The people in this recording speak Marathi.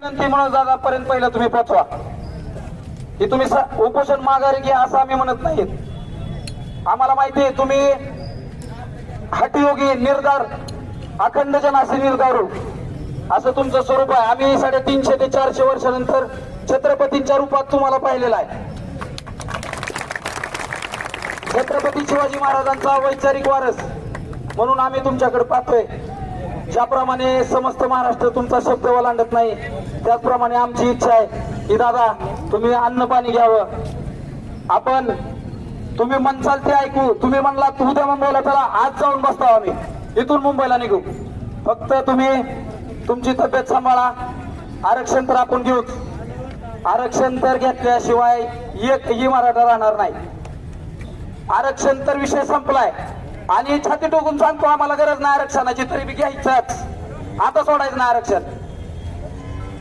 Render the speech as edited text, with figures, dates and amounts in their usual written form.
विनंती म्हणून दादापर्यंत पहिलं तुम्ही पोचवा की तुम्ही उपोषण माघारी घ्या असं आम्ही म्हणत नाहीत। आम्हाला माहिती आहे तुम्ही हठयोगी निर्धार अखंड जनासी निर्धारू असं तुमचं स्वरूप आहे। आम्ही 350 ते 400 वर्षानंतर छत्रपतींच्या रूपात तुम्हाला पाहिलेलं आहे। छत्रपती शिवाजी महाराजांचा वैचारिक वारस म्हणून आम्ही तुमच्याकडे पाहतोय। ज्याप्रमाणे समस्त महाराष्ट्र तुमचा शब्द ओलांडत नाही त्याचप्रमाणे आमची इच्छा आहे की दादा तुम्ही अन्न पाणी घ्यावं। आपण तुम्ही म्हणसाल ते ऐकू। तुम्ही म्हणला उद्या मुंबईला चला आज जाऊन बसता आम्ही इथून मुंबईला निघू। फक्त तुम्ही तुमची तब्येत सांभाळा। आरक्षण तर आपण घेऊच। आरक्षण तर घेतल्याशिवाय एकही मराठा राहणार नाही। आरक्षण तर विषय संपलाय आणि छाती टोकून सांगतो आम्हाला गरज नाही आरक्षणाची तरी बी घ्यायचंच। आता सोडायचं नाही आरक्षण।